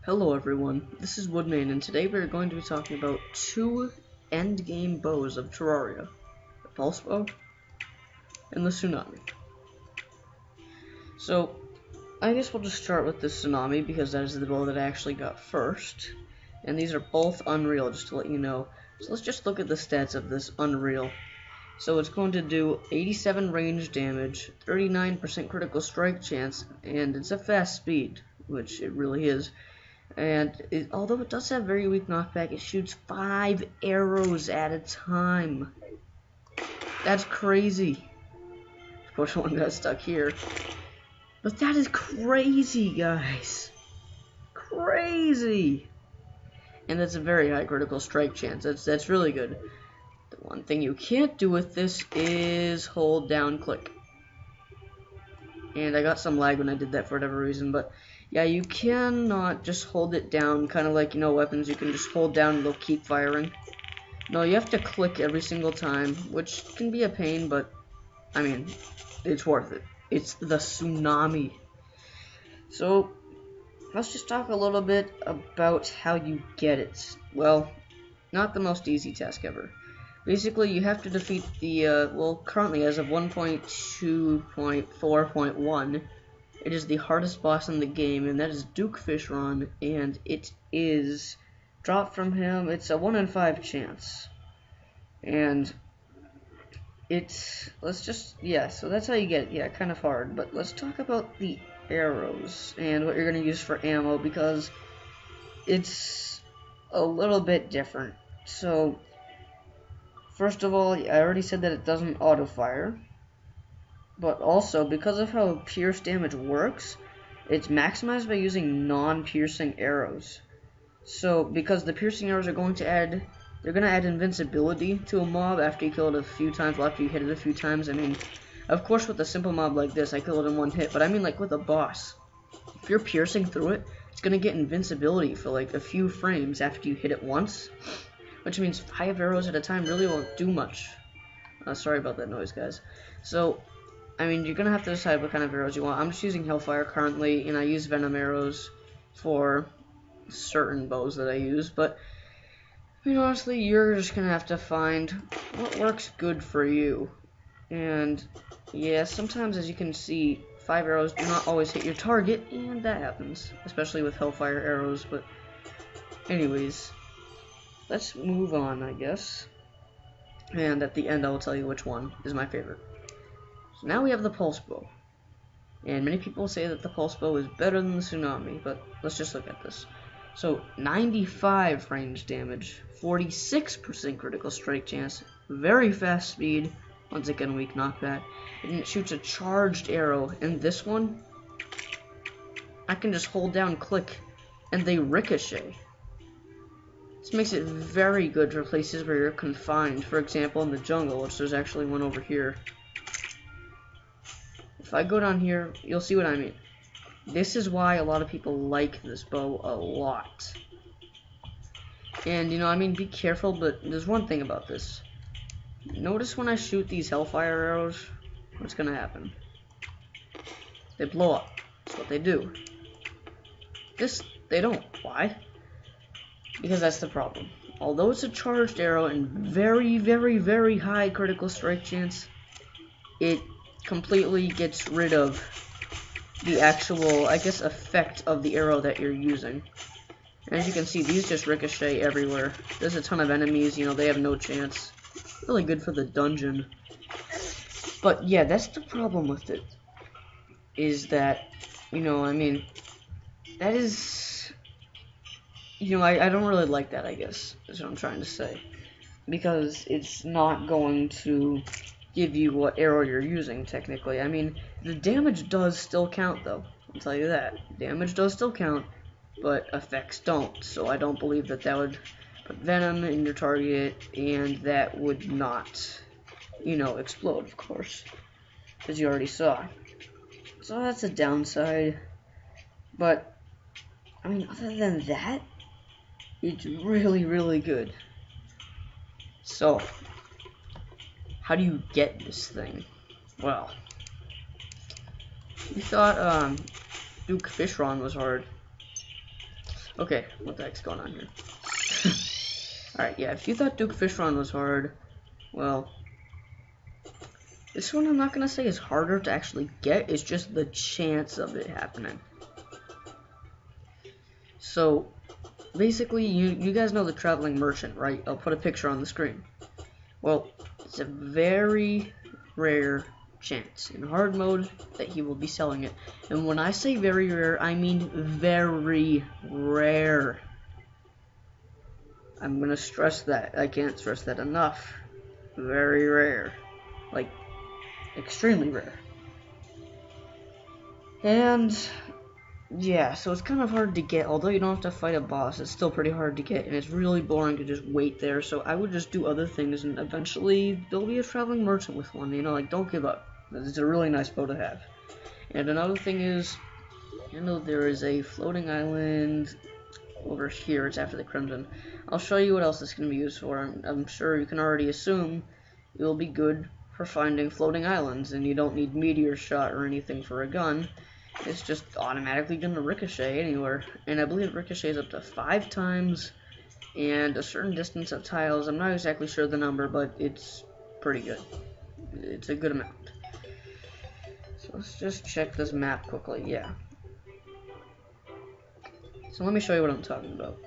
Hello everyone, this is Woodman, and today we're going to be talking about two endgame bows of Terraria, the Pulse Bow and the Tsunami. So, I guess we'll just start with the Tsunami because that is the bow that I actually got first, and these are both Unreal, just to let you know. So let's just look at the stats of this Unreal. So it's going to do 87 range damage, 39% critical strike chance, and it's a fast speed, which it really is. And although it does have very weak knockback, it shoots 5 arrows at a time. That's crazy. Of course, one got stuck here. But that is crazy, guys. Crazy. And that's a very high critical strike chance. That's really good. The one thing you can't do with this is hold down click. And I got some lag when I did that for whatever reason, but yeah, you cannot just hold it down, kind of like, weapons, you can just hold down and they'll keep firing. No, you have to click every single time, which can be a pain, but, I mean, it's worth it. It's the Tsunami. So, let's just talk a little bit about how you get it. Well, not the most easy task ever. Basically, you have to defeat the, currently as of 1.2.4.1, it is the hardest boss in the game, and that is Duke Fishron, and it is dropped from him. It's a 1 in 5 chance. And it's, so that's how you get it. Yeah, kind of hard, but let's talk about the arrows and what you're going to use for ammo, because it's a little bit different. So, first of all, I already said that it doesn't auto-fire, but also, because of how pierce damage works, it's maximized by using non-piercing arrows. So, because the piercing arrows are going to add, they're going to add invincibility to a mob after you kill it a few times, well, after you hit it a few times. I mean, of course with a simple mob like this, I kill it in one hit, but I mean like with a boss. If you're piercing through it, it's going to get invincibility for like a few frames after you hit it once, which means 5 arrows at a time really won't do much. Sorry about that noise, guys. So, I mean, you're going to have to decide what kind of arrows you want. I'm just using Hellfire currently, and I use Venom arrows for certain bows that I use, but, I mean, honestly, you're just going to have to find what works good for you. And, yeah, sometimes, as you can see, 5 arrows do not always hit your target, and that happens, especially with Hellfire arrows, but anyways, let's move on, I guess. And at the end, I will tell you which one is my favorite. So now we have the Pulse Bow. And many people say that the Pulse Bow is better than the Tsunami, but let's just look at this. So, 95 range damage, 46% critical strike chance, very fast speed, once again weak knockback, and it shoots a charged arrow. And this one, I can just hold down click, and they ricochet. This makes it very good for places where you're confined. For example, in the jungle, which there's actually one over here. If I go down here, you'll see what I mean. This is why a lot of people like this bow a lot. And, I mean, be careful, but there's one thing about this. Notice when I shoot these Hellfire arrows, what's going to happen? They blow up. That's what they do. This, they don't. Why? Because that's the problem. Although it's a charged arrow and very, very, very high critical strike chance, it completely gets rid of the actual, I guess, effect of the arrow that you're using. And as you can see, these just ricochet everywhere. There's a ton of enemies, they have no chance. Really good for the dungeon. But yeah, that's the problem with it. Is that, I mean, that is, I don't really like that, I guess, is what I'm trying to say. Because it's not going to give you what arrow you're using, technically. I mean, the damage does still count, though. I'll tell you that. Damage does still count, but effects don't. So I don't believe that that would put venom in your target, and that would not, explode, of course. As you already saw. So that's a downside. But, I mean, other than that, it's really, really good. So, how do you get this thing? Well, you thought Duke Fishron was hard. Okay, what the heck's going on here? Alright, yeah, if you thought Duke Fish Run was hard, well, this one I'm not gonna say is harder to actually get, it's just the chance of it happening. So, basically, you guys know the Traveling Merchant, right? I'll put a picture on the screen. Well, it's a very rare chance in hard mode that he will be selling it. And when I say very rare, I mean very rare. I'm gonna stress that. I can't stress that enough. Very rare. Like, extremely rare. And yeah, so it's kind of hard to get. Although you don't have to fight a boss, it's still pretty hard to get, and it's really boring to just wait there. So I would just do other things, and eventually there'll be a Traveling Merchant with one. You know, like, don't give up. It's a really nice bow to have. And another thing is, you know, there is a floating island over here. It's after the Crimson. I'll show you what else this can be used for. I'm sure you can already assume it will be good for finding floating islands, and you don't need meteor shot or anything for a gun. It's just automatically going to ricochet anywhere, and I believe it ricochets up to 5 times, and a certain distance of tiles. I'm not exactly sure the number, but it's pretty good. It's a good amount. So let's just check this map quickly. Yeah. So let me show you what I'm talking about.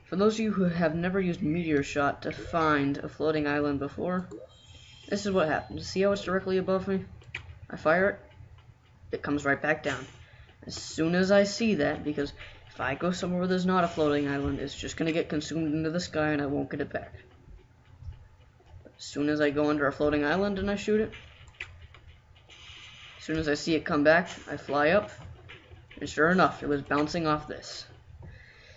For those of you who have never used meteor shot to find a floating island before, this is what happens. See how it's directly above me? I fire it. It comes right back down. As soon as I see that, because if I go somewhere where there's not a floating island, it's just going to get consumed into the sky and I won't get it back. As soon as I go under a floating island and I shoot it, as soon as I see it come back, I fly up, and sure enough, it was bouncing off this.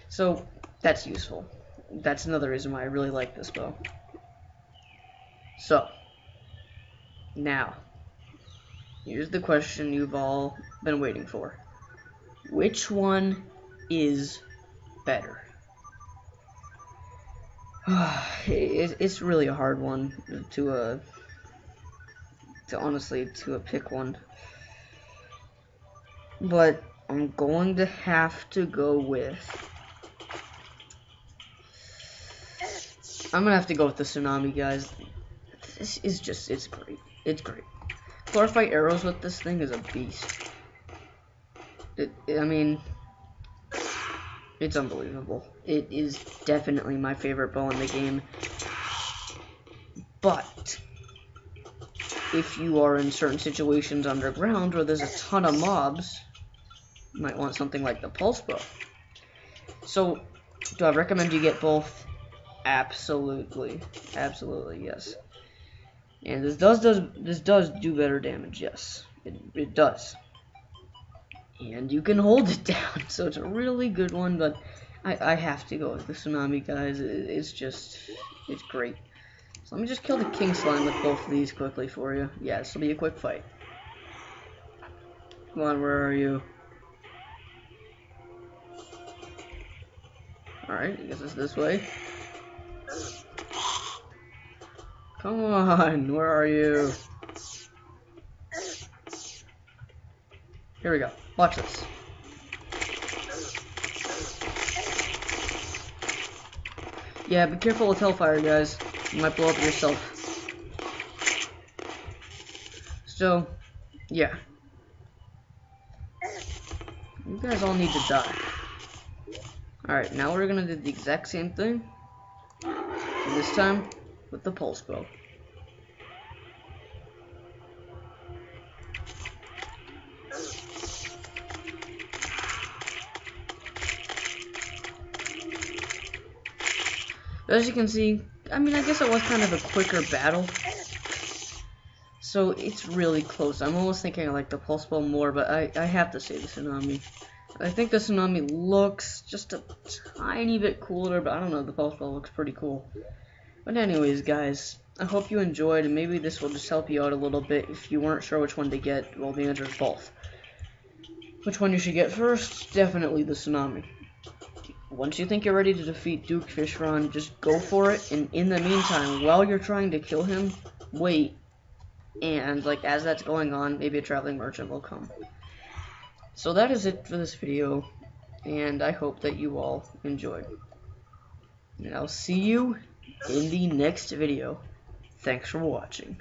So, that's useful. That's another reason why I really like this bow. So, now, here's the question you've all been waiting for. Which one is better? It's really a hard one to honestly pick one. But I'm going to have to go with... I'm going to have to go with the Tsunami, guys. This is just, it's great. It's great. Clarify arrows with this thing is a beast. I mean, it's unbelievable. It is definitely my favorite bow in the game. But if you are in certain situations underground where there's a ton of mobs, you might want something like the pulse bow. So, do I recommend you get both? Absolutely. Absolutely, yes. And this does do better damage, yes. It does. And you can hold it down, so it's a really good one, but I have to go with the Tsunami, guys. It's great. So let me just kill the King Slime with both of these quickly for you. Yeah, this will be a quick fight. Come on, where are you? Alright, I guess it's this way. Come on, where are you? Here we go. Watch this. Yeah, be careful with Hellfire, guys. You might blow up yourself. So, yeah. You guys all need to die. Alright, now we're gonna do the exact same thing. And this time, with the pulse bow. As you can see, I mean, I guess it was kind of a quicker battle. So it's really close. I'm almost thinking I like the pulse bow more, but I have to say the Tsunami. I think the Tsunami looks just a tiny bit cooler, but I don't know, the pulse bow looks pretty cool. But anyways, guys, I hope you enjoyed, and maybe this will just help you out a little bit if you weren't sure which one to get. Well, the answer is both. Which one you should get first? Definitely the Tsunami. Once you think you're ready to defeat Duke Fishron, just go for it, and in the meantime, while you're trying to kill him, wait, and like as that's going on, maybe a Traveling Merchant will come. So that is it for this video. and I hope that you all enjoyed. And I'll see you in the next video. Thanks for watching.